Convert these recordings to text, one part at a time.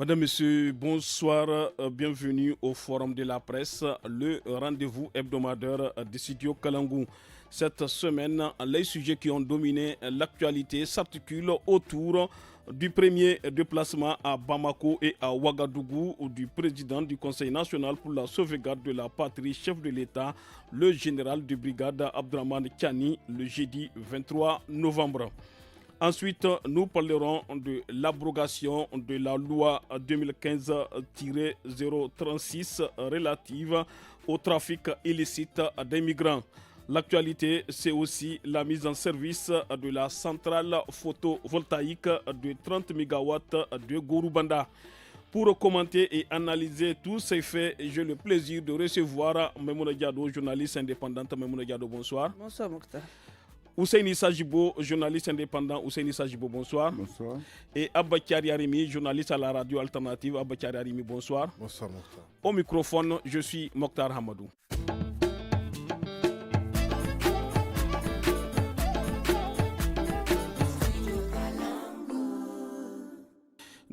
Madame, Monsieur, bonsoir, bienvenue au Forum de la presse, le rendez-vous hebdomadaire de Studio Kalangou. Cette semaine, les sujets qui ont dominé l'actualité s'articulent autour du premier déplacement à Bamako et à Ouagadougou du président du Conseil national pour la sauvegarde de la patrie, chef de l'État, le général de brigade Abdraman Tiani, le jeudi 23 novembre. Ensuite, nous parlerons de l'abrogation de la loi 2015-036 relative au trafic illicite des migrants. L'actualité, c'est aussi la mise en service de la centrale photovoltaïque de 30 MW de Gorubanda. Pour commenter et analyser tous ces faits, j'ai le plaisir de recevoir Memouna Diado, journaliste indépendante. Memouna Diado, bonsoir. Bonsoir Mokhtar. Ousseini Sajibo, journaliste indépendant. Ousseini Sajibo, bonsoir. Bonsoir. Et Abba Arimi, journaliste à la radio alternative. Abba Arimi, bonsoir. Bonsoir Mokhtar. Au microphone, je suis Mokhtar Hamadou.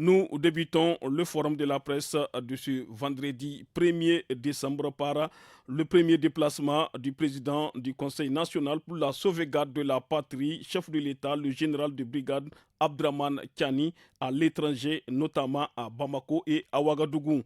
Nous débutons le forum de la presse de ce vendredi 1er décembre par le premier déplacement du président du Conseil national pour la sauvegarde de la patrie, chef de l'État, le général de brigade Abdraman Tiani, à l'étranger, notamment à Bamako et à Ouagadougou.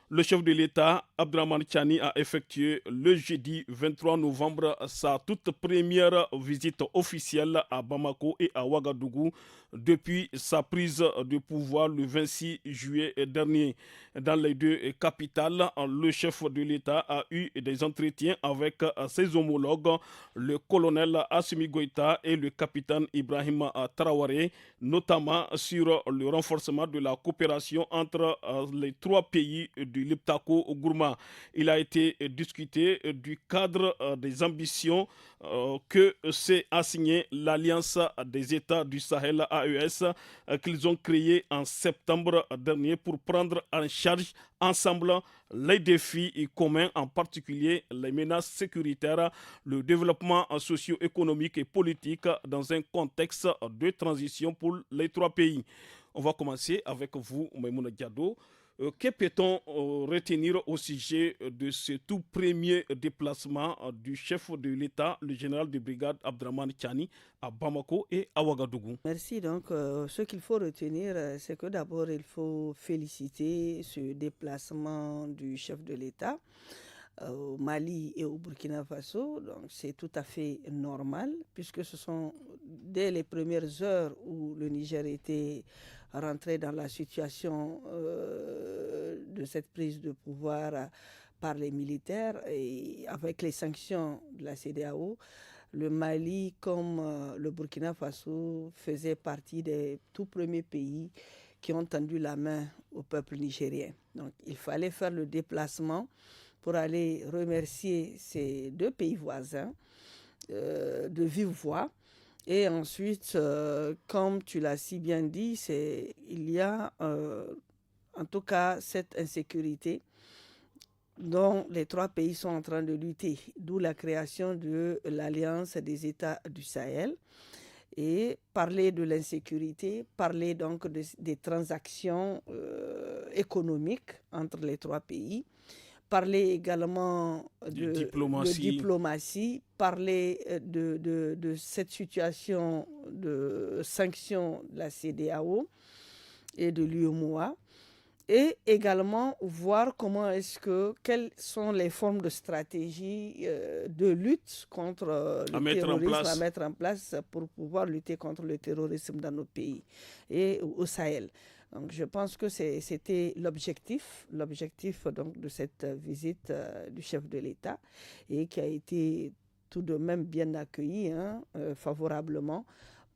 Le chef de l'État, Abdraman Tiani, a effectué le jeudi 23 novembre sa toute première visite officielle à Bamako et à Ouagadougou depuis sa prise de pouvoir le 26 juillet dernier. Dans les deux capitales, le chef de l'État a eu des entretiens avec ses homologues, le colonel Assimi Goïta et le capitaine Ibrahim Traoré, notamment sur le renforcement de la coopération entre les trois pays du Liptako-Gourma. Il a été discuté du cadre des ambitions que s'est assigné l'Alliance des États du Sahel AES qu'ils ont créé en septembre dernier pour prendre en charge ensemble les défis communs, en particulier les menaces sécuritaires, le développement socio-économique et politique dans un contexte de transition pour les trois pays. On va commencer avec vous, Maïmouna Diado. Que peut-on retenir au sujet de ce tout premier déplacement du chef de l'État, le général de brigade Abdraman Tiani, à Bamako et à Ouagadougou? Merci. Donc, ce qu'il faut retenir, c'est que d'abord, il faut féliciter ce déplacement du chef de l'État au Mali et au Burkina Faso. Donc, c'est tout à fait normal, puisque ce sont dès les premières heures où le Niger était rentré dans la situation de cette prise de pouvoir par les militaires et avec les sanctions de la CEDEAO, le Mali comme le Burkina Faso faisaient partie des tout premiers pays qui ont tendu la main au peuple nigérien. Donc il fallait faire le déplacement pour aller remercier ces deux pays voisins de vive voix. Et ensuite, comme tu l'as si bien dit, il y a en tout cas cette insécurité dont les trois pays sont en train de lutter, d'où la création de l'Alliance des États du Sahel. Et parler de l'insécurité, parler donc des transactions économiques entre les trois pays, parler également de diplomatie, parler de cette situation de sanctions de la CEDEAO et de l'UEMOA, et également voir quelles sont les formes de stratégie de lutte contre le terrorisme à mettre en place pour pouvoir lutter contre le terrorisme dans nos pays et au Sahel. Donc, je pense que c'était l'objectif donc, de cette visite du chef de l'État et qui a été tout de même bien accueilli favorablement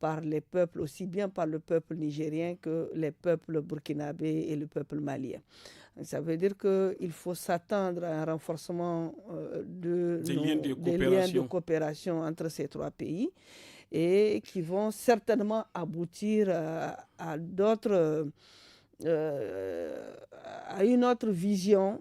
par les peuples, aussi bien par le peuple nigérien que les peuples burkinabés et le peuple malien. Ça veut dire qu'il faut s'attendre à un renforcement des liens de coopération entre ces trois pays et qui vont certainement aboutir à d'autres euh, a une autre vision,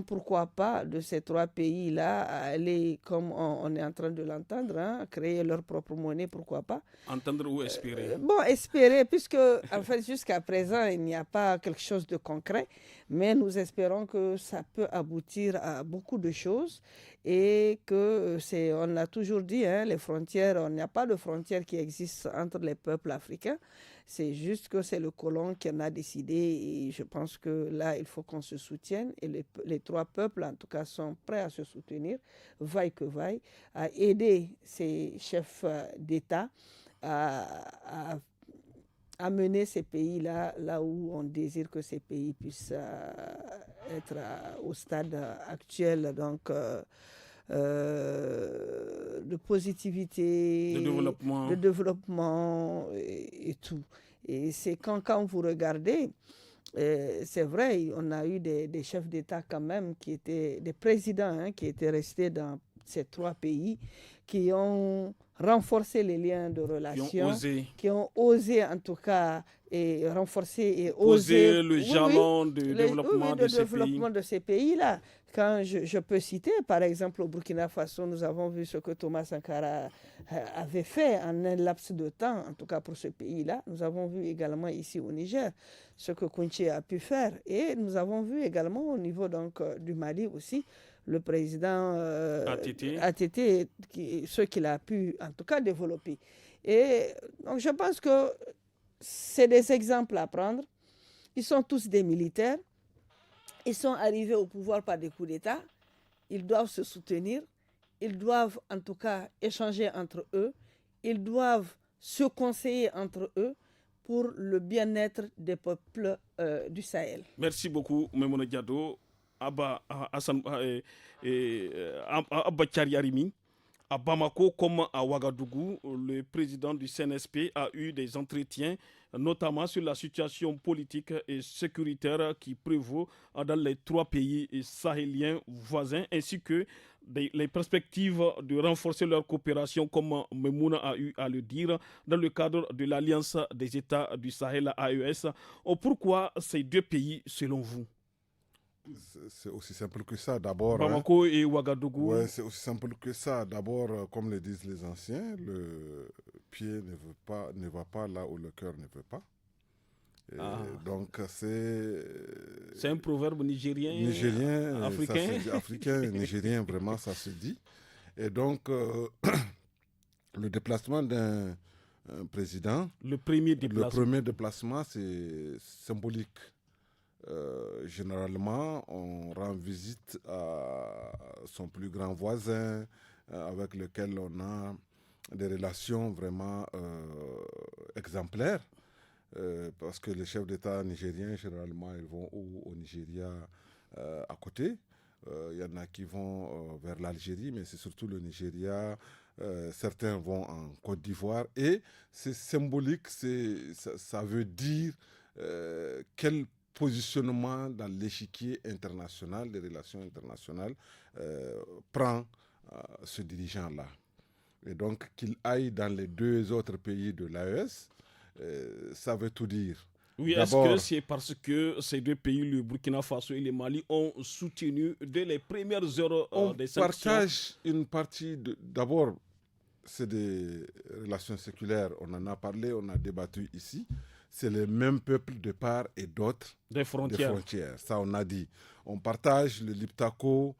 pourquoi pas, de ces trois pays-là, à aller, comme on est en train de l'entendre, hein, créer leur propre monnaie, pourquoi pas. Entendre ou espérer. Bon, espérer, puisque en fait jusqu'à présent il n'y a pas quelque chose de concret, mais nous espérons que ça peut aboutir à beaucoup de choses et que on a toujours dit, hein, les frontières, il n'y a pas de frontières qui existent entre les peuples africains. C'est juste que c'est le colon qui en a décidé et je pense que là, il faut qu'on se soutienne et les trois peuples, en tout cas, sont prêts à se soutenir, vaille que vaille, à aider ces chefs d'État à, à amener ces pays-là là où on désire que ces pays puissent être au stade actuel de positivité, de développement et tout. Et c'est quand vous regardez, c'est vrai, on a eu des chefs d'État quand même qui étaient des présidents, hein, qui étaient restés dans ces trois pays, qui ont renforcé les liens de relations, qui ont osé en tout cas et renforcer et oser le jalon de développement de ces pays-là. Quand je peux citer, par exemple, au Burkina Faso, nous avons vu ce que Thomas Sankara avait fait en un laps de temps, en tout cas pour ce pays-là. Nous avons vu également ici au Niger ce que Kounché a pu faire. Et nous avons vu également au niveau donc, du Mali aussi, le président ATT, ce qu'il a pu en tout cas développer. Et donc je pense que c'est des exemples à prendre. Ils sont tous des militaires. Ils sont arrivés au pouvoir par des coups d'État. Ils doivent se soutenir. Ils doivent en tout cas échanger entre eux. Ils doivent se conseiller entre eux pour le bien-être des peuples du Sahel. Merci beaucoup, Memouna Diado. Abba Kariarimi. À Bamako comme à Ouagadougou, le président du CNSP a eu des entretiens, notamment sur la situation politique et sécuritaire qui prévaut dans les trois pays sahéliens voisins, ainsi que les perspectives de renforcer leur coopération, comme Memouna a eu à le dire, dans le cadre de l'Alliance des États du Sahel AES. Pourquoi ces deux pays, selon vous? C'est aussi simple que ça. D'abord, Bamako et Ouagadougou. Ouais, c'est aussi simple que ça. D'abord, comme le disent les anciens, le pied ne va pas là où le cœur ne veut pas. Donc c'est un proverbe nigérien, africain. Ça se dit africain, nigérien, vraiment, ça se dit. Et donc, le déplacement d'un président, le premier déplacement, c'est symbolique. Généralement, on rend visite à son plus grand voisin avec lequel on a des relations vraiment exemplaires. Parce que les chefs d'État nigériens, généralement, ils vont au Nigeria à côté. Il y en a qui vont vers l'Algérie, mais c'est surtout le Nigeria. Certains vont en Côte d'Ivoire. Et c'est symbolique, ça veut dire quel positionnement dans l'échiquier international, des relations internationales, prend ce dirigeant-là. Et donc qu'il aille dans les deux autres pays de l'AES, ça veut tout dire. Oui, est-ce que c'est parce que ces deux pays, le Burkina Faso et le Mali, ont soutenu dès les premières heures des sanctions? On partage une partie d'abord, c'est des relations séculaires, on en a parlé, on a débattu ici. C'est les mêmes peuples de part et d'autre des frontières. Ça, on a dit. On partage le Liptako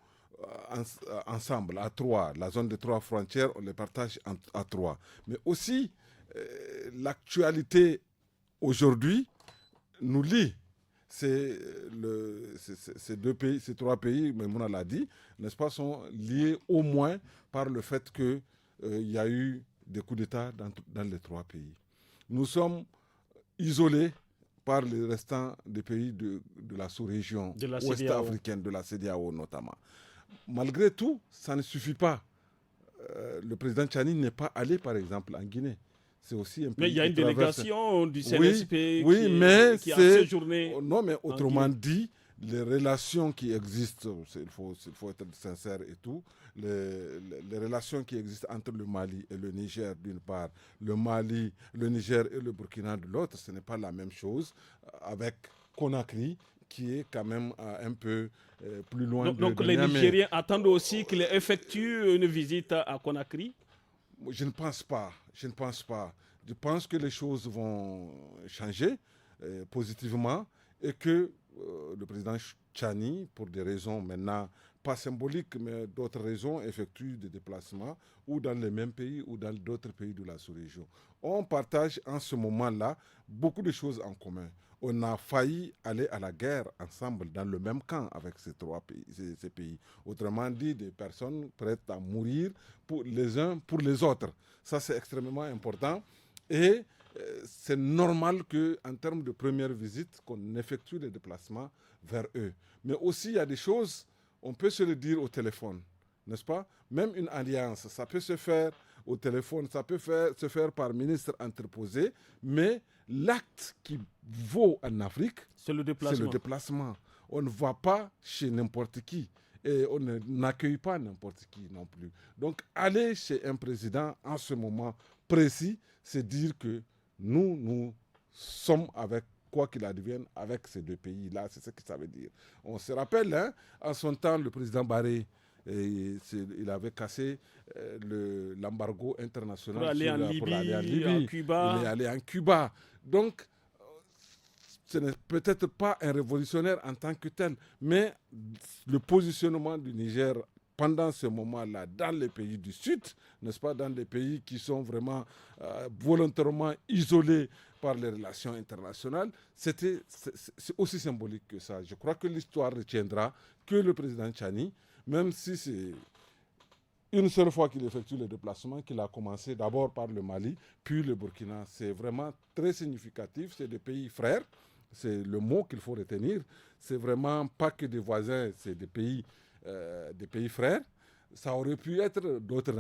ensemble, à trois. La zone de trois frontières, on les partage à trois. Mais aussi, l'actualité aujourd'hui nous lie. Ces trois pays, Memouna l'a dit, n'est-ce pas, sont liés au moins par le fait qu'il y a eu des coups d'État dans les trois pays. Nous sommes isolés par les restants des pays de la sous-région ouest-africaine, de la CEDEAO notamment. Malgré tout, ça ne suffit pas. Le président Tchani n'est pas allé, par exemple, en Guinée. C'est aussi un pays. Mais il y a une délégation du CNSP qui a séjourné. Non, mais autrement dit, les relations qui existent, il faut être sincère et tout, les relations qui existent entre le Mali et le Niger d'une part, le Mali, le Niger et le Burkina de l'autre, ce n'est pas la même chose avec Conakry, qui est quand même un peu plus loin donc de les Niamey. Nigériens attendent aussi qu'il effectue une visite à Conakry? Je ne pense pas. Je pense que les choses vont changer positivement et que le président Tchani, pour des raisons maintenant pas symboliques, mais d'autres raisons, effectue des déplacements ou dans les mêmes pays ou dans d'autres pays de la sous-région. On partage en ce moment-là beaucoup de choses en commun. On a failli aller à la guerre ensemble dans le même camp avec ces pays. Autrement dit, des personnes prêtes à mourir pour les uns pour les autres. Ça, c'est extrêmement important. Et c'est normal qu'en termes de première visite, qu'on effectue les déplacements vers eux. Mais aussi, il y a des choses, on peut se le dire au téléphone, n'est-ce pas? Même une alliance, ça peut se faire au téléphone, ça peut se faire par ministre interposé, mais l'acte qui vaut en Afrique, c'est le déplacement. On ne va pas chez n'importe qui et on n'accueille pas n'importe qui non plus. Donc, aller chez un président en ce moment précis, c'est dire que nous sommes avec, quoi qu'il advienne, avec ces deux pays-là. C'est ce que ça veut dire. On se rappelle, en son temps, le président Barré, il avait cassé l'embargo international pour aller en Libye, en Cuba. Il est allé en Cuba. Donc, ce n'est peut-être pas un révolutionnaire en tant que tel, mais le positionnement du Niger pendant ce moment-là dans les pays du Sud, n'est-ce pas, dans des pays qui sont vraiment volontairement isolés par les relations internationales, c'est aussi symbolique que ça. Je crois que l'histoire retiendra que le président Tchani, même si c'est une seule fois qu'il effectue le déplacement, qu'il a commencé d'abord par le Mali, puis le Burkina, c'est vraiment très significatif. C'est des pays frères, c'est le mot qu'il faut retenir. C'est vraiment pas que des voisins, c'est des pays frères. Ça aurait pu être d'autres,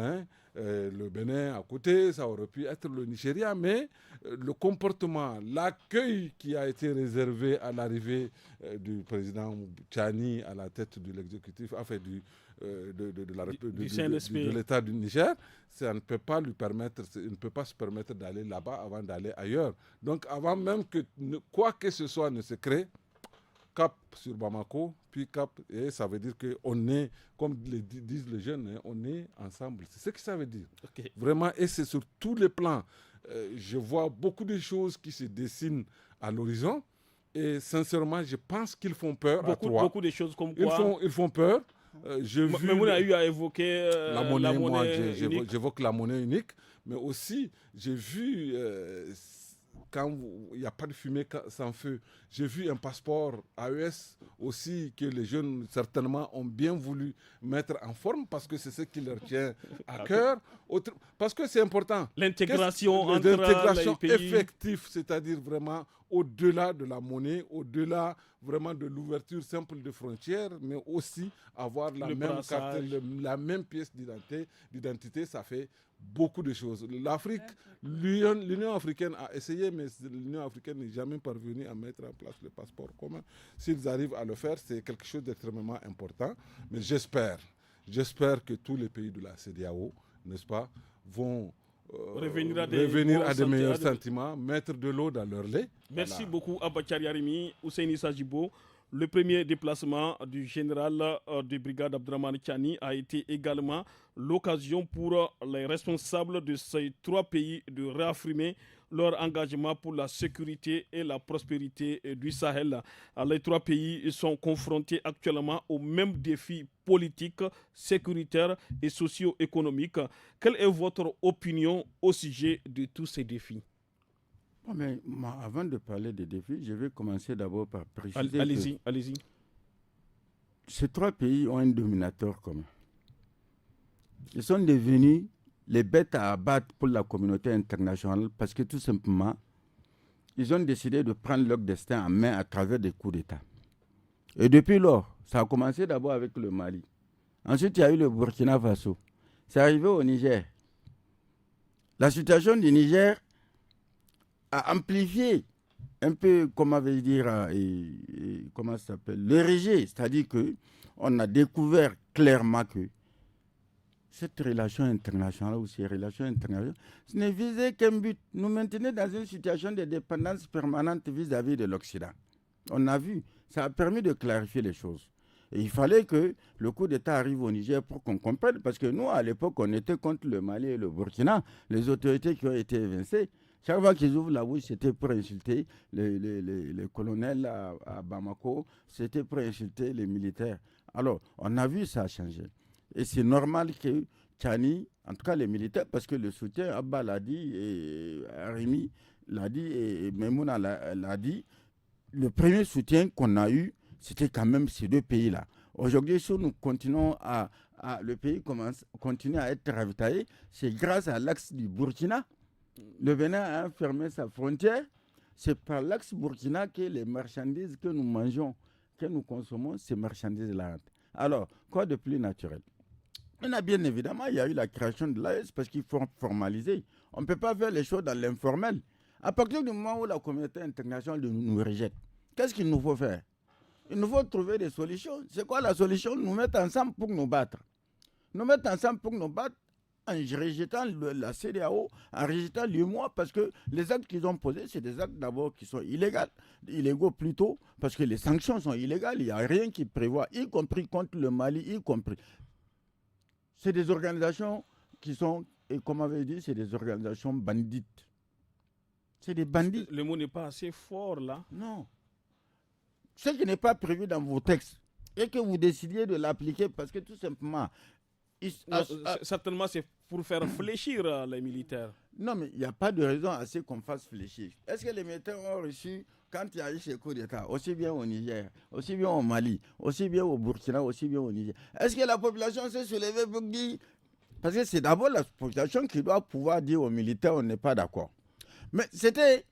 le Bénin à côté, ça aurait pu être le Nigeria, mais le comportement, l'accueil qui a été réservé à l'arrivée du président Tchani à la tête de l'exécutif, enfin de l'État du Niger, ça ne peut pas lui permettre, il ne peut pas se permettre d'aller là-bas avant d'aller ailleurs. Donc avant même que quoi que ce soit ne se crée, cap sur Bamako, puis cap, et ça veut dire qu'on est, comme disent les jeunes, on est ensemble. C'est ce que ça veut dire. Okay. Vraiment, et c'est sur tous les plans. Je vois beaucoup de choses qui se dessinent à l'horizon, et sincèrement, je pense qu'ils font peur à trois. Beaucoup de choses comme quoi ils font peur. Mais on a eu à évoquer la monnaie moi, unique. J'évoque la monnaie unique, mais aussi, j'ai vu... quand il n'y a pas de fumée sans feu. J'ai vu un passeport AES aussi que les jeunes certainement ont bien voulu mettre en forme parce que c'est ce qui leur tient à cœur. Parce que c'est important. L'intégration entre les pays. Effective, c'est-à-dire vraiment au-delà de la monnaie, au-delà vraiment de l'ouverture simple de frontières, mais aussi avoir la même carte, la même pièce d'identité, ça fait beaucoup de choses. L'Afrique, l'Union africaine a essayé, mais l'Union africaine n'est jamais parvenue à mettre en place le passeport commun. S'ils arrivent à le faire, c'est quelque chose d'extrêmement important. Mais j'espère que tous les pays de la CEDEAO, n'est-ce pas, vont revenir à des meilleurs sentiments, mettre de l'eau dans leur lait. Merci beaucoup, Abachari Arimi, Ousseini Sajibo. Le premier déplacement du général de brigade Abdraman Tchani a été également l'occasion pour les responsables de ces trois pays de réaffirmer leur engagement pour la sécurité et la prospérité du Sahel. Les trois pays sont confrontés actuellement aux mêmes défis politiques, sécuritaires et socio-économiques. Quelle est votre opinion au sujet de tous ces défis? Mais avant de parler des défis, je vais commencer d'abord par préciser allez-y. Ces trois pays ont un dominateur commun. Ils sont devenus les bêtes à abattre pour la communauté internationale parce que tout simplement, ils ont décidé de prendre leur destin en main à travers des coups d'État. Et depuis lors, ça a commencé d'abord avec le Mali. Ensuite, il y a eu le Burkina Faso. C'est arrivé au Niger. La situation du Niger a amplifié un peu, comment vais-je dire, comment ça s'appelle, le rejet. C'est-à-dire qu'on a découvert clairement que cette relation internationale ou ces relations internationales, ce ne visait qu'un but, nous maintenir dans une situation de dépendance permanente vis-à-vis de l'Occident. On a vu. Ça a permis de clarifier les choses. Et il fallait que le coup d'État arrive au Niger pour qu'on comprenne. Parce que nous, à l'époque, on était contre le Mali et le Burkina. Les autorités qui ont été évincées, chaque fois qu'ils ouvrent la bouche, c'était pour insulter les colonels à Bamako, c'était pour insulter les militaires. Alors, on a vu ça changer. Et c'est normal que Tchani, en tout cas les militaires, parce que le soutien, Abba l'a dit, et Rémi l'a dit, et Memouna l'a dit, le premier soutien qu'on a eu, c'était quand même ces deux pays-là. Aujourd'hui, si nous continuons le pays continue à être ravitaillé, c'est grâce à l'axe du Burkina. Le Bénin a fermé sa frontière. C'est par l'axe Burkina que les marchandises que nous mangeons, que nous consommons, ces marchandises-là rentrent. Alors, quoi de plus naturel? Bien évidemment, il y a eu la création de l'AES parce qu'il faut formaliser. On ne peut pas faire les choses dans l'informel. À partir du moment où la communauté internationale nous rejette, qu'est-ce qu'il nous faut faire? Il nous faut trouver des solutions. C'est quoi la solution? Nous mettre ensemble pour nous battre. Nous mettre ensemble pour nous battre en rejetant la CEDEAO, en rejetant l'UEMOA, parce que les actes qu'ils ont posés, c'est des actes d'abord qui sont illégaux plutôt, parce que les sanctions sont illégales. Il n'y a rien qui prévoit, y compris contre le Mali, y compris. C'est des organisations qui sont, et comme on avait dit, c'est des organisations bandites. C'est des bandits. Le mot n'est pas assez fort là. Non. Ce qui n'est pas prévu dans vos textes et que vous décidiez de l'appliquer parce que tout simplement... Certainement, c'est pour faire fléchir les militaires. Non, mais il n'y a pas de raison à ce qu'on fasse fléchir. Est-ce que les militaires ont reçu, quand il y a eu ces coups d'État, aussi bien au Niger, aussi bien au Mali, aussi bien au Burkina, aussi bien au Niger, est-ce que la population s'est soulevée pour dire... Parce que c'est d'abord la population qui doit pouvoir dire aux militaires on n'est pas d'accord. Mais c'était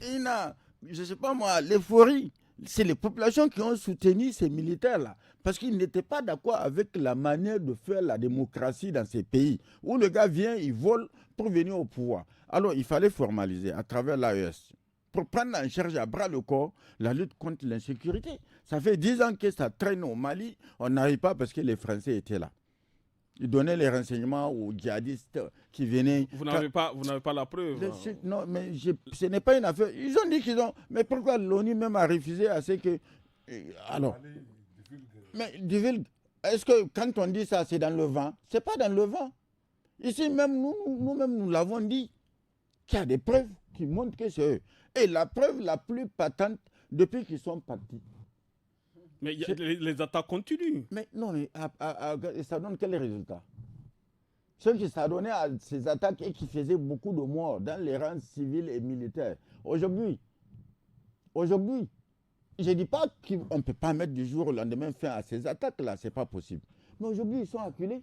je ne sais pas moi, l'euphorie. C'est les populations qui ont soutenu ces militaires-là. Parce qu'ils n'étaient pas d'accord avec la manière de faire la démocratie dans ces pays. Où le gars vient, il vole pour venir au pouvoir. Alors, il fallait formaliser à travers l'AES. Pour prendre en charge à bras le corps la lutte contre l'insécurité. Ça fait 10 ans que ça traîne au Mali. On n'arrive pas parce que les Français étaient là. Ils donnaient les renseignements aux djihadistes qui venaient. Vous n'avez pas la preuve. Non, mais ce n'est pas une affaire. Ils ont dit qu'ils ont. Mais pourquoi l'ONU même a refusé à ce que. Alors. Mais divulgue. Est-ce que quand on dit ça, c'est dans le vent? Ce n'est pas dans le vent. Ici, même nous-mêmes, nous l'avons dit. Qu'il y a des preuves qui montrent que c'est eux. Et la preuve la plus patente, depuis qu'ils sont partis. Mais les attaques continuent. Mais non, mais ça donne quel résultat? Ceux qui s'adonnaient à ces attaques et qui faisaient beaucoup de morts dans les rangs civils et militaires. Aujourd'hui, je ne dis pas qu'on ne peut pas mettre du jour au lendemain fin à ces attaques-là, ce n'est pas possible. Mais aujourd'hui, ils sont acculés.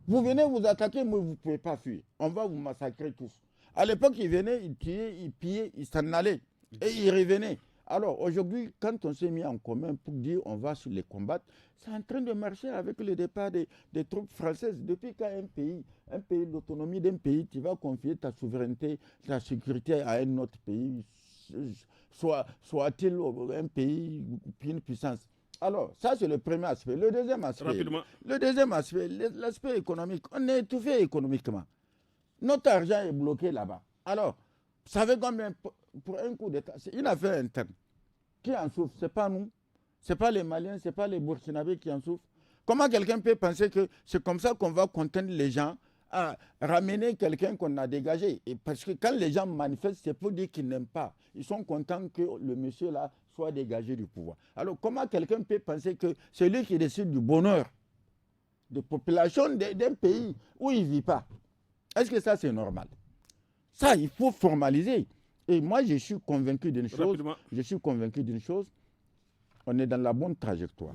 Vous venez vous attaquer, mais vous ne pouvez pas fuir. On va vous massacrer tous. À l'époque, ils venaient, ils tuaient, ils pillaient, ils s'en allaient. Et ils revenaient. Alors aujourd'hui, quand on s'est mis en commun pour dire on va les combattre, c'est en train de marcher avec le départ des troupes françaises. Depuis qu'un pays, l'autonomie d'un pays, tu vas confier ta souveraineté, ta sécurité à un autre pays, soit-il un pays, une puissance. Alors, ça c'est le premier aspect. Le deuxième aspect, l'aspect économique, on est étouffé économiquement. Notre argent est bloqué là-bas. Alors, vous savez combien pour un coup d'État, c'est une affaire interne. Qui en souffre? Ce n'est pas nous. Ce n'est pas les Maliens, ce n'est pas les Burkinabés qui en souffrent. Comment quelqu'un peut penser que c'est comme ça qu'on va contraindre les gens à ramener quelqu'un qu'on a dégagé? Et parce que quand les gens manifestent, c'est pour dire qu'ils n'aiment pas. Ils sont contents que le monsieur là soit dégagé du pouvoir. Alors comment quelqu'un peut penser que c'est lui qui décide du bonheur des populations d'un pays où il ne vit pas? Est-ce que ça c'est normal? Ça, il faut formaliser. Et moi, je suis convaincu d'une chose. On est dans la bonne trajectoire.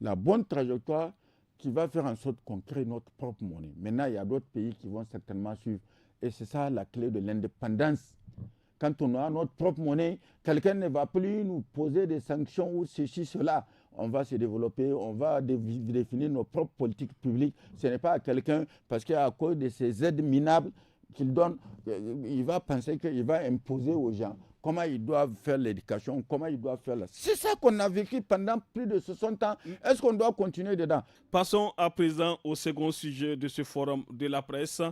La bonne trajectoire qui va faire en sorte qu'on crée notre propre monnaie. Maintenant, il y a d'autres pays qui vont certainement suivre. Et c'est ça la clé de l'indépendance. Quand on a notre propre monnaie, quelqu'un ne va plus nous poser des sanctions ou ceci, cela. On va se développer, on va définir nos propres politiques publiques. Ce n'est pas à quelqu'un, parce qu'à cause de ces aides minables qu'il donne, il va penser qu'il va imposer aux gens comment ils doivent faire l'éducation, comment ils doivent faire la... C'est ça qu'on a vécu pendant plus de 60 ans. Est-ce qu'on doit continuer dedans? Passons à présent au second sujet de ce forum de la presse.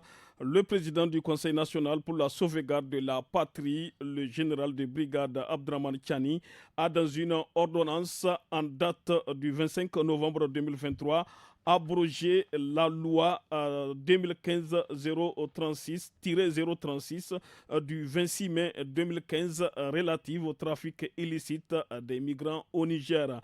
Le président du Conseil national pour la sauvegarde de la patrie, le général de brigade Abdraman Tchani, a dans une ordonnance en date du 25 novembre 2023 abrogé la loi 2015-036-036 du 26 mai 2015 relative au trafic illicite des migrants au Niger.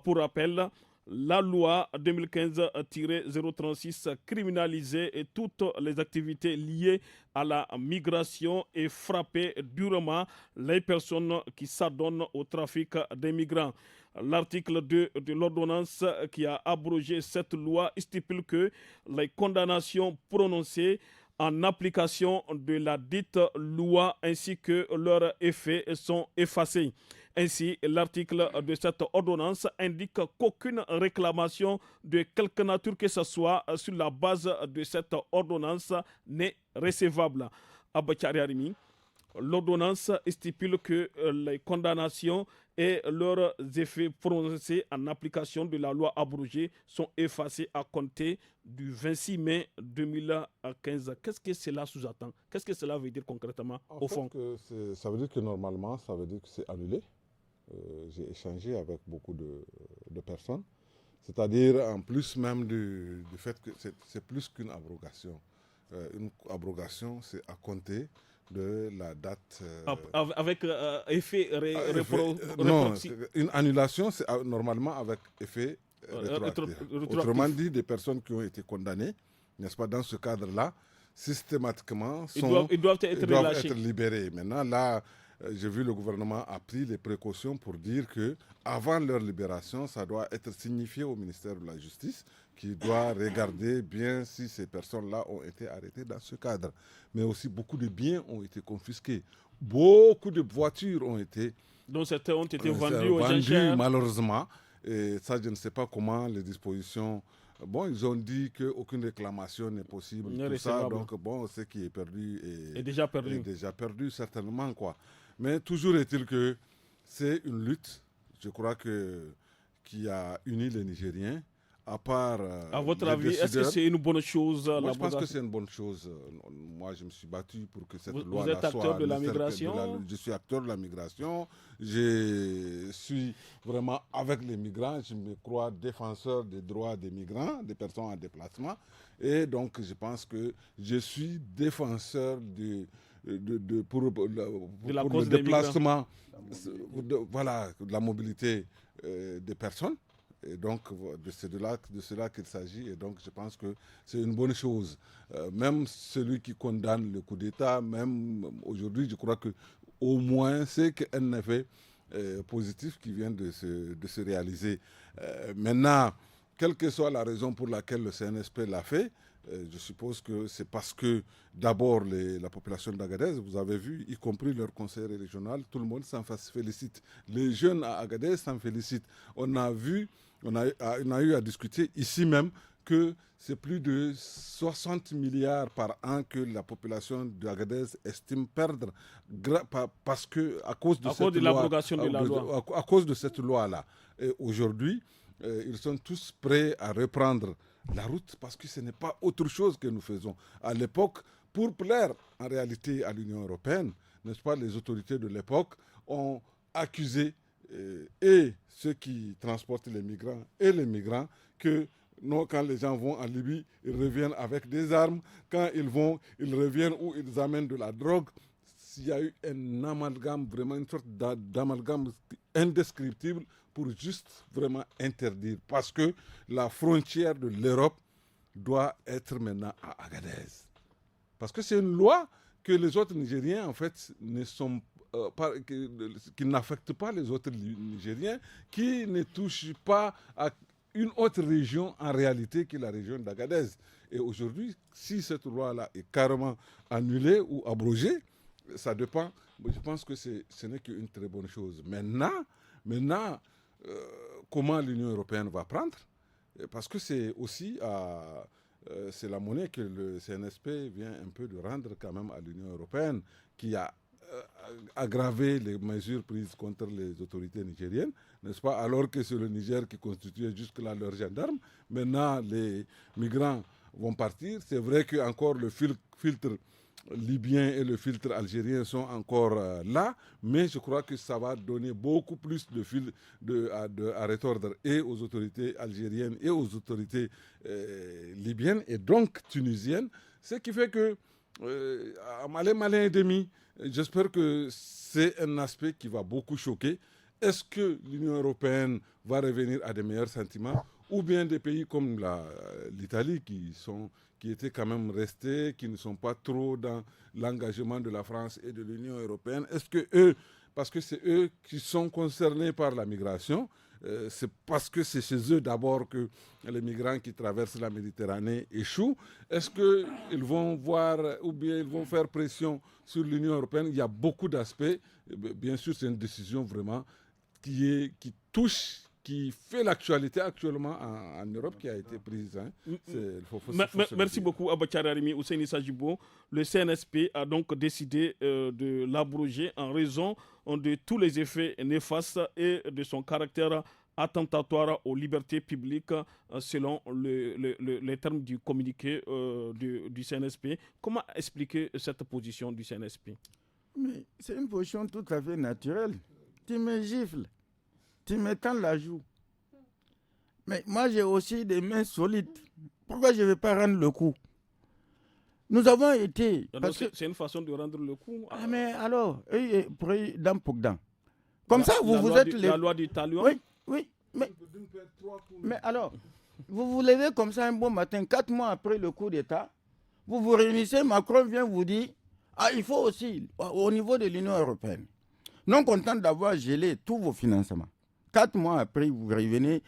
Pour rappel, la loi 2015-036 criminalisait toutes les activités liées à la migration et frappait durement les personnes qui s'adonnent au trafic des migrants. L'article 2 de l'ordonnance qui a abrogé cette loi stipule que les condamnations prononcées en application de la dite loi ainsi que leurs effets sont effacés. Ainsi, l'article de cette ordonnance indique qu'aucune réclamation de quelque nature que ce soit sur la base de cette ordonnance n'est recevable. Abachari Arimi, l'ordonnance stipule que les condamnations et leurs effets prononcés en application de la loi abrogée sont effacés à compter du 26 mai 2015. Qu'est-ce que cela sous-entend? Qu'est-ce que cela veut dire concrètement au fond? Ça veut dire que normalement, ça veut dire que c'est annulé. J'ai échangé avec beaucoup de personnes. C'est-à-dire en plus même du fait que c'est plus qu'une abrogation. Une abrogation, c'est à compter de la date... avec effet non, une annulation, c'est normalement avec effet rétroactif. Autrement dit, des personnes qui ont été condamnées, n'est-ce pas, dans ce cadre-là, systématiquement, ils doivent être libérés. Maintenant, là, j'ai vu le gouvernement a pris les précautions pour dire que avant leur libération, ça doit être signifié au ministère de la Justice qui doit regarder bien si ces personnes-là ont été arrêtées dans ce cadre. Mais aussi beaucoup de biens ont été confisqués. Beaucoup de voitures ont été... Donc certains ont été vendus aux enchères. Malheureusement. Et ça, je ne sais pas comment les dispositions... Bon, ils ont dit qu'aucune réclamation n'est possible. Tout ça, donc bon, ce qui est perdu est déjà perdu. Est déjà perdu, certainement, quoi. Mais toujours est-il que c'est une lutte, je crois, qui a uni les Nigériens. À part. À votre avis, est-ce que c'est une bonne chose? Moi, je pense que c'est une bonne chose. Moi, je me suis battu pour que cette loi-là soit... Vous êtes acteur de la migration? Je suis acteur de la migration. Je suis vraiment avec les migrants. Je me crois défenseur des droits des migrants, des personnes en déplacement. Et donc, je pense que je suis défenseur pour le déplacement, de la mobilité des personnes. Et donc, c'est de cela qu'il s'agit. Et donc, je pense que c'est une bonne chose. Même celui qui condamne le coup d'État, même aujourd'hui, je crois qu'au moins, c'est qu'un effet positif qui vient de se réaliser. Maintenant, quelle que soit la raison pour laquelle le CNSP l'a fait, je suppose que c'est parce que d'abord la population d'Agadez, vous avez vu, y compris leur conseil régional, tout le monde s'en félicite. Les jeunes à Agadez s'en félicitent. On a eu à discuter ici même que c'est plus de 60 milliards par an que la population d'Agadez estime perdre à cause de l'abrogation de la loi. À cause de cette loi-là. Et aujourd'hui, ils sont tous prêts à reprendre la route parce que ce n'est pas autre chose que nous faisons. À l'époque, pour plaire en réalité à l'Union européenne, n'est-ce pas, les autorités de l'époque ont accusé et ceux qui transportent les migrants et les migrants que quand les gens vont en Libye, ils reviennent avec des armes. Quand ils reviennent ou ils amènent de la drogue. Il y a eu un amalgame, vraiment une sorte d'amalgame indescriptible pour juste vraiment interdire. Parce que la frontière de l'Europe doit être maintenant à Agadez. Parce que c'est une loi que les autres Nigériens, en fait, qui n'affecte pas les autres Nigériens, qui ne touche pas à une autre région en réalité que la région d'Agadez. Et aujourd'hui, si cette loi-là est carrément annulée ou abrogée, ça dépend. Je pense que ce n'est qu'une très bonne chose. Maintenant, comment l'Union européenne va prendre? Parce que c'est aussi c'est la monnaie que le CNSP vient un peu de rendre quand même à l'Union européenne, qui a aggravé les mesures prises contre les autorités nigériennes, n'est-ce pas? Alors que c'est le Niger qui constituait jusque-là leurs gendarmes. Maintenant, les migrants vont partir. C'est vrai que encore le filtre libyen et le filtre algérien sont encore là, mais je crois que ça va donner beaucoup plus de fil à retordre et aux autorités algériennes et aux autorités libyennes et donc tunisiennes, ce qui fait que malin et demi, j'espère que c'est un aspect qui va beaucoup choquer. Est-ce que l'Union européenne va revenir à des meilleurs sentiments ou bien des pays comme l'Italie qui étaient quand même restés, qui ne sont pas trop dans l'engagement de la France et de l'Union européenne. Est-ce que eux, parce que c'est eux qui sont concernés par la migration, c'est parce que c'est chez eux d'abord que les migrants qui traversent la Méditerranée échouent. Est-ce qu'ils vont voir ou bien ils vont faire pression sur l'Union européenne? Il y a beaucoup d'aspects. Bien sûr, c'est une décision vraiment qui touche, qui fait l'actualité actuellement en Europe, qui a été prise. Hein. Merci beaucoup, Abachar Arimi. Ousseini Sajibo. Le CNSP a donc décidé de l'abroger en raison de tous les effets néfastes et de son caractère attentatoire aux libertés publiques selon les termes du communiqué du CNSP. Comment expliquer cette position du CNSP? Mais c'est une position tout à fait naturelle. Tu me gifles, tu me tends la joue. Mais moi, j'ai aussi des mains solides. Pourquoi je ne vais pas rendre le coup? Nous avons été... C'est une façon de rendre le coup. Ah, mais alors, dame pour dame. Comme ça, vous êtes... La loi du talion. Oui. Mais alors, vous vous levez comme ça un bon matin, 4 mois après le coup d'État, vous vous réunissez, Macron vient vous dire, il faut aussi, au niveau de l'Union européenne, non content d'avoir gelé tous vos financements. 4 mois après, vous revenez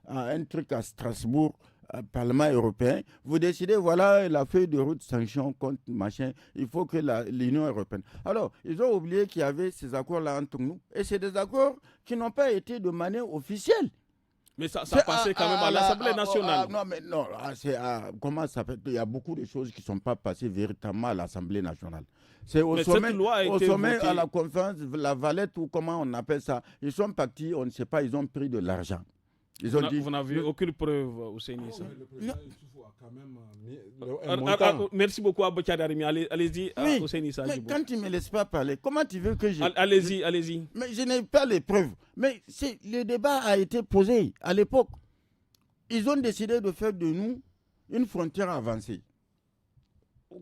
à un truc à Strasbourg, au Parlement européen, vous décidez, voilà la feuille de route sanction contre machin, il faut que l'Union européenne. Alors, ils ont oublié qu'il y avait ces accords-là entre nous, et c'est des accords qui n'ont pas été de manière officielle. Mais ça passait quand même à l'Assemblée nationale. Comment ça fait? Il y a beaucoup de choses qui ne sont pas passées véritablement à l'Assemblée nationale. C'est au sommet, à la conférence, la Valette, ou comment on appelle ça. Ils sont partis, on ne sait pas, ils ont pris de l'argent. Vous n'avez aucune preuve, Ousseini. Merci beaucoup, Abachar Arimi. Allez-y, Ousseini Sajibo. Mais quand tu ne me laisses pas parler, comment tu veux que je... Allez-y. Mais je n'ai pas les preuves. Mais le débat a été posé à l'époque. Ils ont décidé de faire de nous une frontière avancée.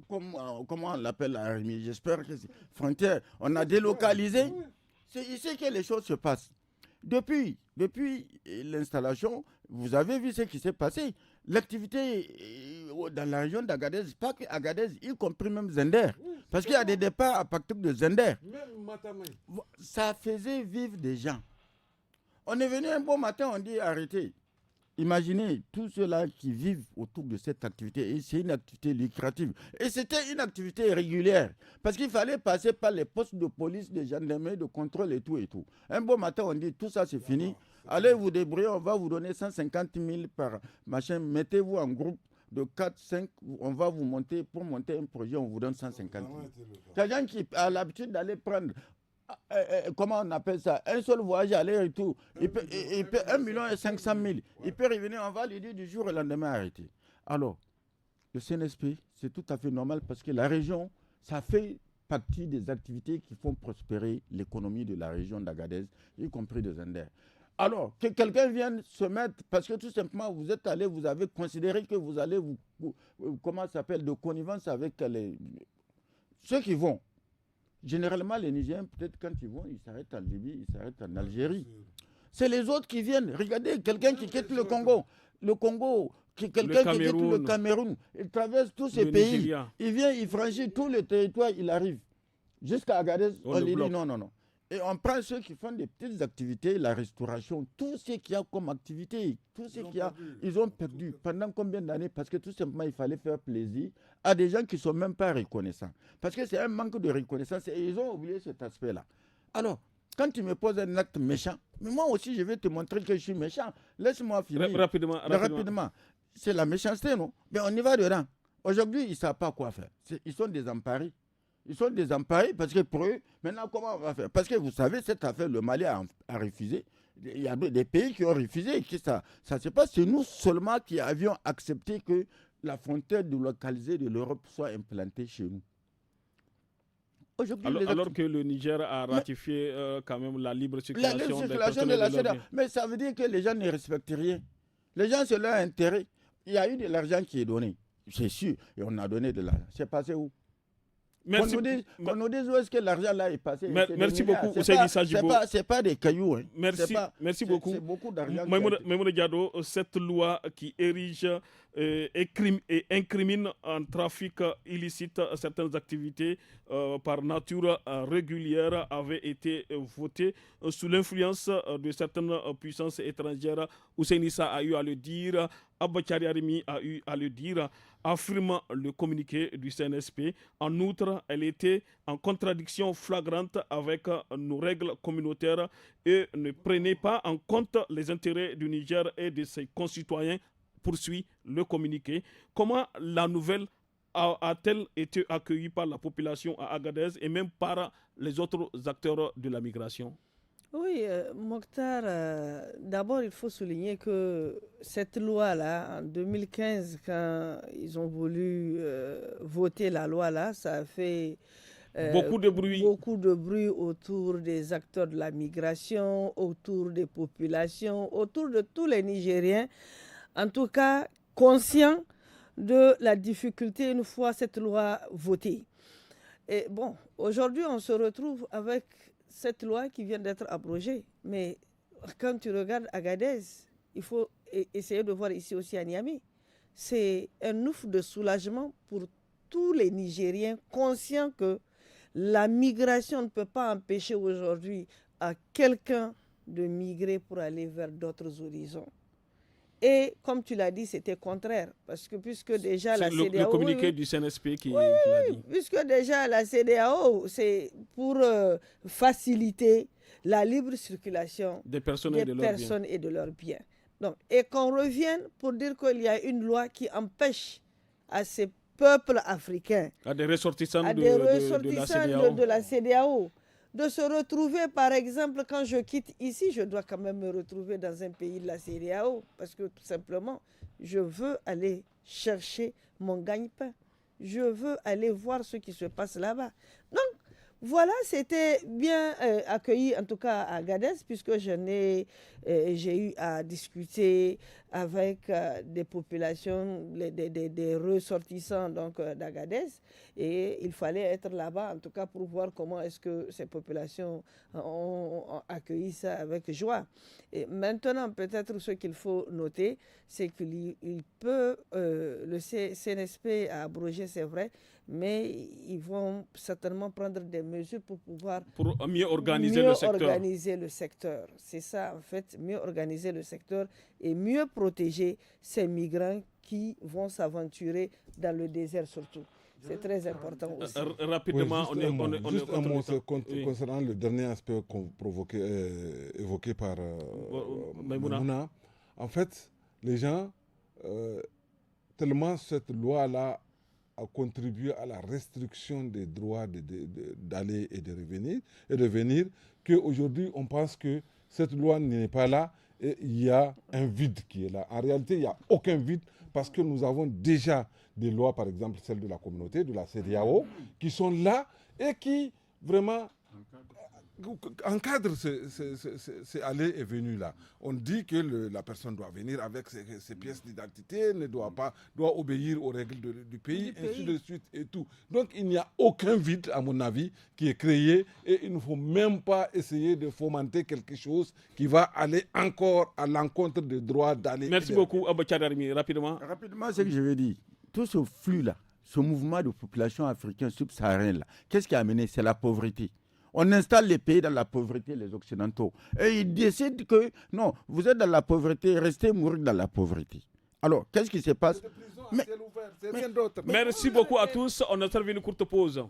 Comment on l'appelle, Arimi? J'espère que c'est frontière. On a délocalisé. C'est ici que les choses se passent. Depuis l'installation, vous avez vu ce qui s'est passé. L'activité dans la région d'Agadez, pas qu'Agadez, y compris même Zender. Parce qu'il y a des départs à partir de Zender. Ça faisait vivre des gens. On est venu un bon matin, on dit arrêtez. Imaginez tous ceux-là qui vivent autour de cette activité. Et c'est une activité lucrative. Et c'était une activité régulière. Parce qu'il fallait passer par les postes de police, de gendarmerie, de contrôle et tout et tout. Un bon matin, on dit tout ça c'est fini. Allez vous débrouiller, on va vous donner 150 000 par machin. Mettez-vous en groupe de 4, 5. On va vous monter. Pour monter un projet, on vous donne 150 000. Quelqu'un qui a l'habitude d'aller prendre... comment on appelle ça? Un seul voyage aller-retour. Il peut 1 500 000. Il peut revenir, on va lui dire du jour au lendemain arrêter. Alors, le CNSP, c'est tout à fait normal parce que la région, ça fait partie des activités qui font prospérer l'économie de la région d'Agadez, y compris de Zender. Alors, que quelqu'un vienne se mettre, parce que tout simplement, vous êtes allé, vous avez considéré que vous allez comment ça s'appelle, de connivence avec ceux qui vont. Généralement, les Nigériens, peut-être quand ils vont, ils s'arrêtent en Libye, ils s'arrêtent en Algérie. C'est les autres qui viennent. Regardez, quelqu'un qui quitte le Congo. Quelqu'un qui quitte le Cameroun. Il traverse tous ces pays. Nigeria. Il vient, il franchit tout le territoire, il arrive. Jusqu'à Agadez, on lui dit non. Et on prend ceux qui font des petites activités, la restauration, tout ce qu'il y a comme activité, tout ce qu'il y a, ils ont perdu. Pendant combien d'années? Parce que tout simplement, il fallait faire plaisir à des gens qui ne sont même pas reconnaissants. Parce que c'est un manque de reconnaissance et ils ont oublié cet aspect-là. Alors, quand tu me poses un acte méchant, mais moi aussi, je vais te montrer que je suis méchant. Laisse-moi finir. Rapidement. C'est la méchanceté, non? Mais on y va dedans. Aujourd'hui, ils ne savent pas quoi faire. Ils sont désemparés. Ils sont désemparés parce que pour eux, maintenant, comment on va faire? Parce que vous savez, cette affaire, le Mali a refusé. Il y a des pays qui ont refusé. Ça se passe. C'est nous seulement qui avions accepté que la frontière délocalisée de l'Europe soit implantée chez nous. Alors que le Niger a ratifié quand même la libre circulation, de la CEDEAO. Mais ça veut dire que les gens ne respectent rien. Les gens, c'est leur intérêt. Il y a eu de l'argent qui est donné, c'est sûr, et on a donné de l'argent. C'est passé où? Merci. Qu'on nous dise où est-ce que l'argent là est passé. Merci beaucoup, Ousseini Sadjibo. C'est pas des cailloux. Hein. Merci beaucoup. C'est beaucoup d'argent. Maïmouna Diado, cette loi qui érige et incrimine en trafic illicite certaines activités par nature régulière avait été votée sous l'influence de certaines puissances étrangères. Ousseini Issa a eu à le dire, Abba Kyari Arimi a eu à le dire, affirme le communiqué du CNSP. En outre, elle était en contradiction flagrante avec nos règles communautaires et ne prenait pas en compte les intérêts du Niger et de ses concitoyens, poursuit le communiqué. Comment la nouvelle a-t-elle été accueillie par la population à Agadez et même par les autres acteurs de la migration? Oui, Mokhtar, d'abord il faut souligner que cette loi-là, en 2015, quand ils ont voulu voter la loi-là, ça a fait beaucoup de bruit autour des acteurs de la migration, autour des populations, autour de tous les Nigériens, en tout cas conscients de la difficulté une fois cette loi votée. Et bon, aujourd'hui on se retrouve avec cette loi qui vient d'être abrogée. Mais quand tu regardes Agadez, il faut essayer de voir ici aussi à Niamey. C'est un ouf de soulagement pour tous les Nigériens conscients que la migration ne peut pas empêcher aujourd'hui à quelqu'un de migrer pour aller vers d'autres horizons. Et comme tu l'as dit, c'était contraire. Parce que puisque déjà la CEDEAO... Le communiqué du CNSP qui l'a dit. Puisque déjà la CEDEAO, c'est pour faciliter la libre circulation des personnes et de leurs biens. Donc, et qu'on revienne pour dire qu'il y a une loi qui empêche à ces peuples africains, à des ressortissants de la CEDEAO, de se retrouver, par exemple, quand je quitte ici, je dois quand même me retrouver dans un pays de la CEDEAO, parce que tout simplement, je veux aller chercher mon gagne-pain. Je veux aller voir ce qui se passe là-bas. Donc, voilà, c'était bien accueilli, en tout cas à Agadez, puisque j'ai eu à discuter avec des populations, des ressortissants d'Agadez, et il fallait être là-bas, en tout cas pour voir comment est-ce que ces populations ont accueilli ça avec joie. Et maintenant, peut-être ce qu'il faut noter, c'est qu'il peut, le CNSP a abrogé, c'est vrai, mais ils vont certainement prendre des mesures pour pouvoir mieux organiser le secteur. C'est ça, en fait, mieux organiser le secteur et mieux protéger ces migrants qui vont s'aventurer dans le désert surtout. C'est très important aussi. Rapidement, juste un mot concernant le dernier aspect évoqué par Maïmouna. En fait, les gens, tellement cette loi-là a contribué à la restriction des droits d'aller et de venir, qu'aujourd'hui on pense que cette loi n'est pas là et il y a un vide qui est là. En réalité, il n'y a aucun vide parce que nous avons déjà des lois, par exemple celle de la communauté, de la CEDEAO, qui sont là et qui vraiment encadrent ces allées et venues là. On dit que la personne doit venir avec ses pièces d'identité, doit obéir aux règles du pays, ainsi de suite et tout. Donc il n'y a aucun vide, à mon avis, qui est créé et il ne faut même pas essayer de fomenter quelque chose qui va aller encore à l'encontre des droits d'aller. Merci beaucoup, Abba Kyari Arimi. Rapidement. Rapidement, c'est ce que je veux dire. Tout ce flux-là, ce mouvement de population africaine subsaharienne, qu'est-ce qui a amené? C'est la pauvreté. On installe les pays dans la pauvreté, les Occidentaux. Et ils décident que, non, vous êtes dans la pauvreté, restez mourir dans la pauvreté. Alors, qu'est-ce qui se passe? Merci beaucoup à tous. On a servi une courte pause.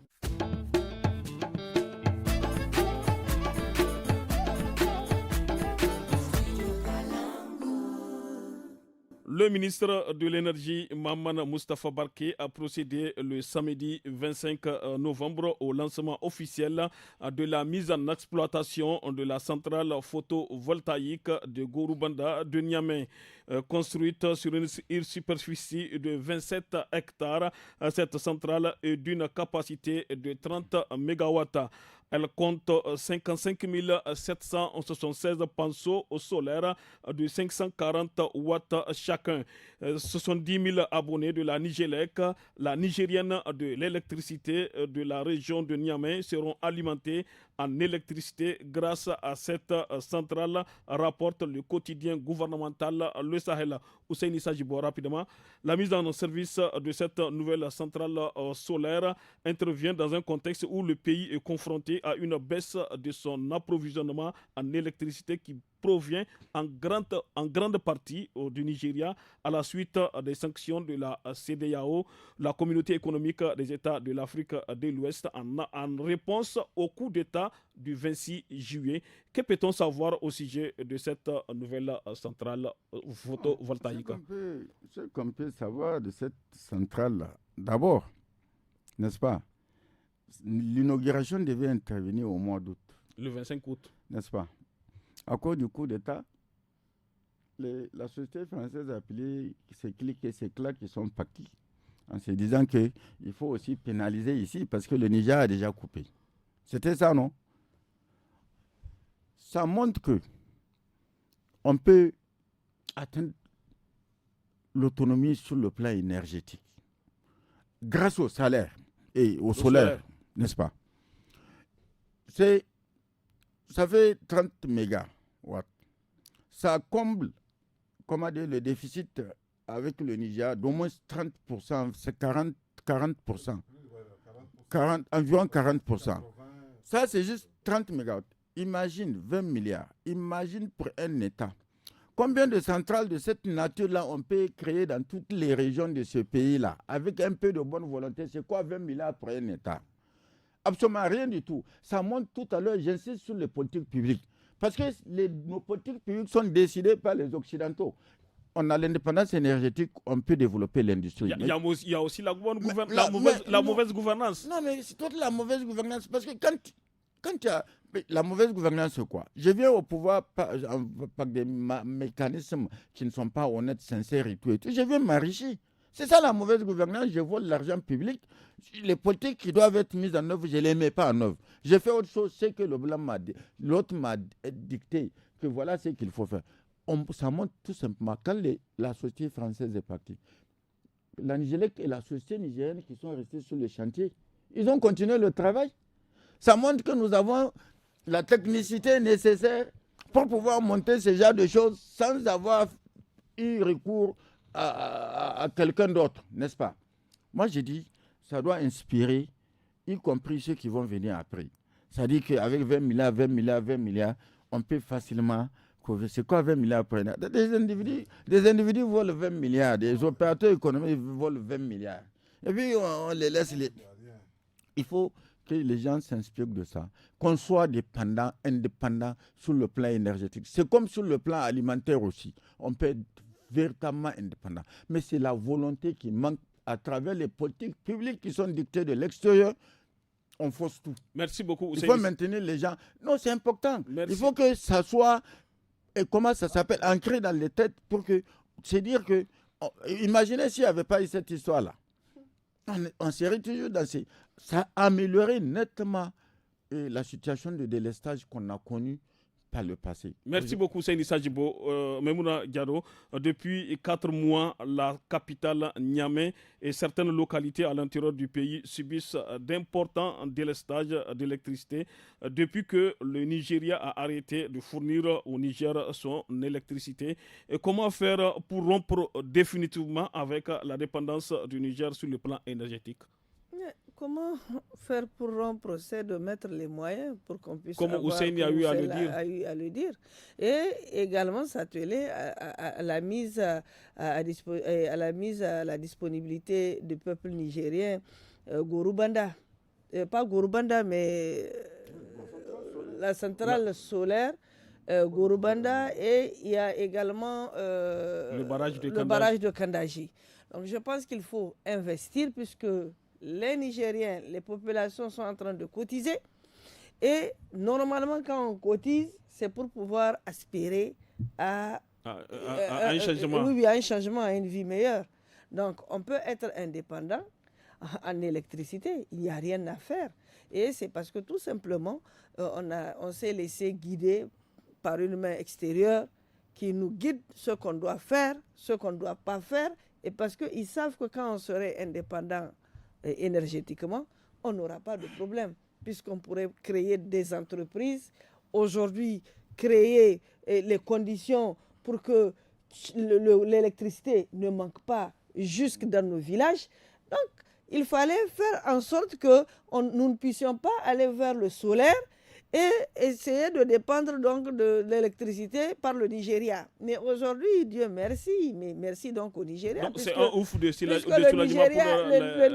Le ministre de l'Énergie, Maman Moustapha Barké, a procédé le samedi 25 novembre au lancement officiel de la mise en exploitation de la centrale photovoltaïque de Gorubanda de Niamey. Construite sur une superficie de 27 hectares, cette centrale est d'une capacité de 30 MW. Elle compte 55 776 panneaux solaires de 540 watts chacun. 70 000 abonnés de la Nigélec, la Nigérienne de l'électricité de la région de Niamey, seront alimentés en électricité grâce à cette centrale, rapporte le quotidien gouvernemental Le Sahel. Ousseini Sajibo, rapidement. La mise en service de cette nouvelle centrale solaire intervient dans un contexte où le pays est confronté à une baisse de son approvisionnement en électricité qui provient en grande partie du Nigeria à la suite des sanctions de la CEDEAO, la communauté économique des États de l'Afrique de l'Ouest, en réponse au coup d'État du 26 juillet. Que peut-on savoir au sujet de cette nouvelle centrale photovoltaïque? Ce qu'on peut savoir de cette centrale, d'abord, n'est-ce pas, l'inauguration devait intervenir au mois d'août. Le 25 août. N'est-ce pas? À cause du coup d'État, la société française a appelé ces clics et ces claques qui sont partis en se disant qu'il faut aussi pénaliser ici parce que le Niger a déjà coupé. C'était ça, non? Ça montre que on peut atteindre l'autonomie sur le plan énergétique grâce au salaire et au solaire, n'est-ce pas? Ça fait 30 mégawatts. Ça comble, le déficit avec le Niger d'au moins 30%, c'est 40%. Environ 40%. Ça, c'est juste 30 mégawatts. Imagine 20 milliards. Imagine pour un État. Combien de centrales de cette nature-là on peut créer dans toutes les régions de ce pays-là avec un peu de bonne volonté? C'est quoi 20 milliards pour un État? Absolument rien du tout. Ça montre tout à l'heure, j'insiste sur les politiques publiques. Parce que nos politiques publiques sont décidées par les Occidentaux. On a l'indépendance énergétique, on peut développer l'industrie. Il y a aussi la mauvaise gouvernance. Non, mais c'est toute la mauvaise gouvernance. Parce que quand tu as... La mauvaise gouvernance, c'est quoi? Je viens au pouvoir par des mécanismes qui ne sont pas honnêtes, sincères et tout. Je viens m'enrichir. C'est ça la mauvaise gouvernance. Je vole l'argent public. Les politiques qui doivent être mises en œuvre, je ne les mets pas en œuvre. J'ai fait autre chose, c'est que l'autre m'a dicté que voilà ce qu'il faut faire. Ça montre tout simplement, quand la société française est partie, la Nigélec et la société nigérienne qui sont restés sur le chantier, ils ont continué le travail. Ça montre que nous avons la technicité nécessaire pour pouvoir monter ce genre de choses sans avoir eu recours à quelqu'un d'autre, n'est-ce pas? Moi, je dis, ça doit inspirer, y compris ceux qui vont venir après. C'est-à-dire qu'avec 20 milliards, on peut facilement couvrir. C'est quoi 20 milliards pour un an? Des individus volent 20 milliards, des opérateurs économiques volent 20 milliards. Et puis, on les laisse. Il faut que les gens s'inspirent de ça, qu'on soit indépendant sur le plan énergétique. C'est comme sur le plan alimentaire aussi. On peut être véritablement indépendant. Mais c'est la volonté qui manque à travers les politiques publiques qui sont dictées de l'extérieur. On fausse tout. Merci beaucoup. Il faut maintenir les gens. Non, c'est important. Merci. Il faut que ça soit, ancré dans les têtes pour que, c'est dire que, imaginez s'il n'y avait pas eu cette histoire-là. On serait toujours dans ces... Ça a amélioré nettement la situation de délestage qu'on a connue par le passé. Merci beaucoup, Seyni Sajibo. Memouna Diado, depuis 4 mois, la capitale Niamey et certaines localités à l'intérieur du pays subissent d'importants délestages d'électricité depuis que le Nigeria a arrêté de fournir au Niger son électricité. Et comment faire pour rompre définitivement avec la dépendance du Niger sur le plan énergétique? Comment faire pour rompre? C'est de mettre les moyens pour qu'on puisse comme Ousseini a eu à le dire. Et également s'atteler à la mise à la disponibilité du peuple nigérien Gorubanda. Pas Gorubanda, mais la centrale solaire Gorubanda, et il y a également le barrage de Kandaji. Donc je pense qu'il faut investir puisque les Nigériens, les populations sont en train de cotiser. Et normalement, quand on cotise, c'est pour pouvoir aspirer à un changement. Oui, à un changement, à une vie meilleure. Donc, on peut être indépendant en électricité. Il n'y a rien à faire. Et c'est parce que tout simplement, on s'est laissé guider par une main extérieure qui nous guide ce qu'on doit faire, ce qu'on ne doit pas faire. Et parce qu'ils savent que quand on serait indépendant énergétiquement, on n'aura pas de problème, puisqu'on pourrait créer des entreprises. Aujourd'hui, créer les conditions pour que l'électricité ne manque pas jusque dans nos villages. Donc, il fallait faire en sorte que nous ne puissions pas aller vers le solaire et essayer de dépendre donc de l'électricité par le Nigeria. Mais aujourd'hui, Dieu merci, mais merci donc au Nigeria. Donc c'est un ouf de soulagement pour le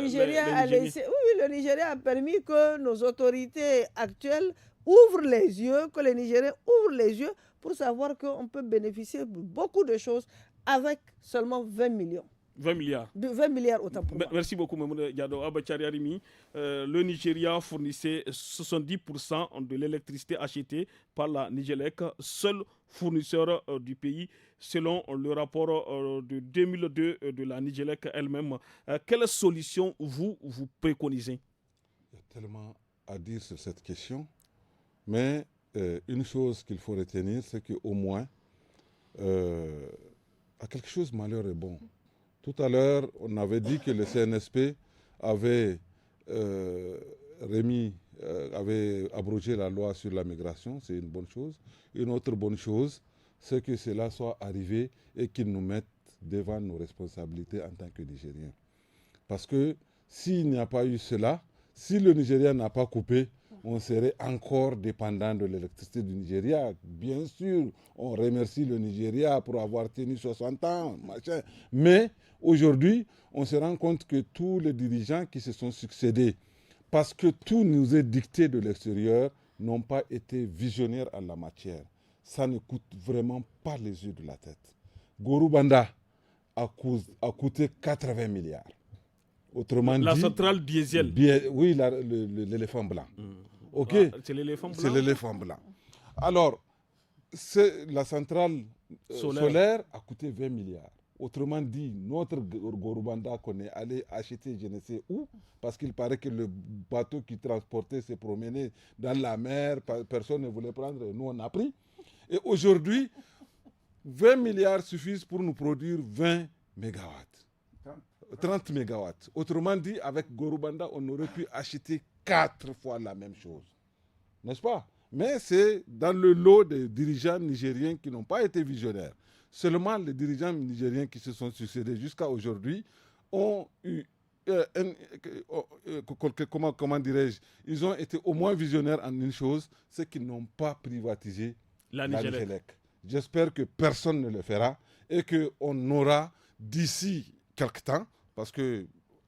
Nigeria a laissé, oui, le Nigeria a permis que nos autorités actuelles ouvrent les yeux, que les Nigériens ouvrent les yeux pour savoir qu'on peut bénéficier de beaucoup de choses avec seulement 20 millions. 20 milliards. 20 milliards autant pour moi. Merci beaucoup, Mme Diado. Abachari Arimi, le Nigeria fournissait 70% de l'électricité achetée par la Nigélec, seul fournisseur du pays, selon le rapport de 2002 de la Nigélec elle-même. Quelle solution vous préconisez? Il y a tellement à dire sur cette question, mais une chose qu'il faut retenir, c'est qu'au moins, à quelque chose, malheur est bon. Tout à l'heure, on avait dit que le CNSP avait avait abrogé la loi sur la migration, c'est une bonne chose. Une autre bonne chose, c'est que cela soit arrivé et qu'ils nous mettent devant nos responsabilités en tant que Nigériens. Parce que s'il n'y a pas eu cela, si le Nigeria n'a pas coupé, on serait encore dépendant de l'électricité du Nigeria. Bien sûr, on remercie le Nigeria pour avoir tenu 60 ans, machin. Mais aujourd'hui, on se rend compte que tous les dirigeants qui se sont succédés, parce que tout nous est dicté de l'extérieur, n'ont pas été visionnaires en la matière. Ça ne coûte vraiment pas les yeux de la tête. Gorubanda a coûté 80 milliards. Autrement la dit, centrale diesel. Oui, l'éléphant blanc. Ok. C'est l'éléphant blanc. C'est l'éléphant blanc. Alors, la centrale solaire a coûté 20 milliards. Autrement dit, notre Gorubanda qu'on est allé acheter je ne sais où, parce qu'il paraît que le bateau qui transportait s'est promené dans la mer, personne ne voulait prendre, nous on a pris. Et aujourd'hui, 20 milliards suffisent pour nous produire 20 mégawatts. 30 mégawatts. Autrement dit, avec Gorubanda, on aurait pu acheter 4 fois la même chose. N'est-ce pas? Mais c'est dans le lot des dirigeants nigériens qui n'ont pas été visionnaires. Seulement les dirigeants nigériens qui se sont succédés jusqu'à aujourd'hui ont eu, comment dirais-je, ils ont été au moins visionnaires en une chose, c'est qu'ils n'ont pas privatisé la Nigélec. J'espère que personne ne le fera et qu'on aura d'ici quelque temps, parce que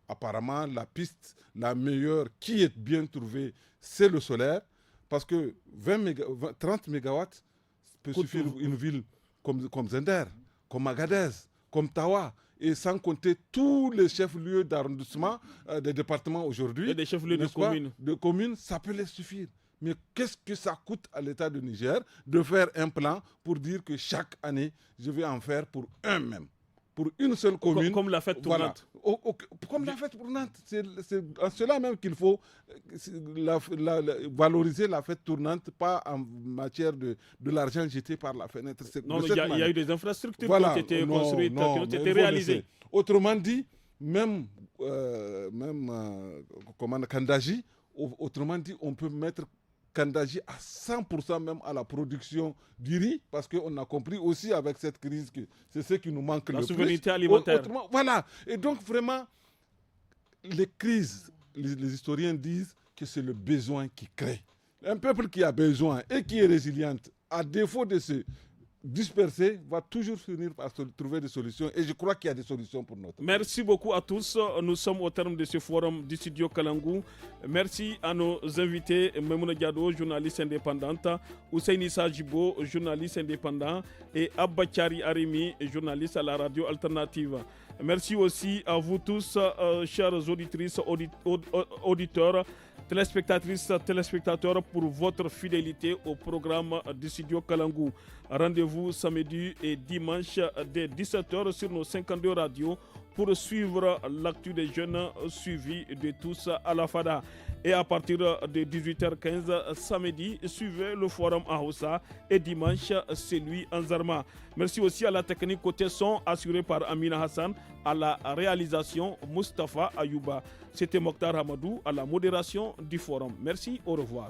apparemment la piste la meilleure qui est bien trouvée, c'est le solaire, parce que 30 mégawatts peut suffire une ville comme Zender, comme Agadez, comme Tawa, et sans compter tous les chefs-lieux d'arrondissement des départements aujourd'hui. Et des chefs-lieux de communes, ça peut les suffire. Mais qu'est-ce que ça coûte à l'État de Niger de faire un plan pour dire que chaque année, je vais en faire pour un même, pour une seule commune. Comme la fête tournante. Voilà. Comme la fête tournante. C'est en cela même qu'il faut valoriser la fête tournante, pas en matière de l'argent jeté par la fenêtre. Non, il y a eu des infrastructures qui ont été construites, qui ont été réalisées. Autrement dit, même Kandaji, autrement dit, on peut mettre Kandaji à 100% même à la production du riz, parce qu'on a compris aussi avec cette crise que c'est ce qui nous manque le plus. La souveraineté alimentaire. Voilà. Et donc vraiment, les crises, les historiens disent que c'est le besoin qui crée. Un peuple qui a besoin et qui est résilient, à défaut de se dispersé va toujours finir par trouver des solutions. Et je crois qu'il y a des solutions pour notre pays. Merci beaucoup à tous. Nous sommes au terme de ce forum du studio Kalangou. Merci à nos invités, Memouna Diado, journaliste indépendante, Ousseini Sajibo, journaliste indépendant, et Abbachari Arimi, journaliste à la radio alternative. Merci aussi à vous tous, chers auditrices, auditeurs, téléspectatrices, téléspectateurs, pour votre fidélité au programme du studio Kalangou. Rendez-vous samedi et dimanche dès 17h sur nos 52 radios pour suivre l'actu des jeunes suivi de tous à la FADA. Et à partir de 18h15 samedi, suivez le forum à Hausa et dimanche, celui en Zarma. Merci aussi à la technique côté son assurée par Amina Hassan, à la réalisation Mustafa Ayouba. C'était Mokhtar Hamadou à la modération du forum. Merci, au revoir.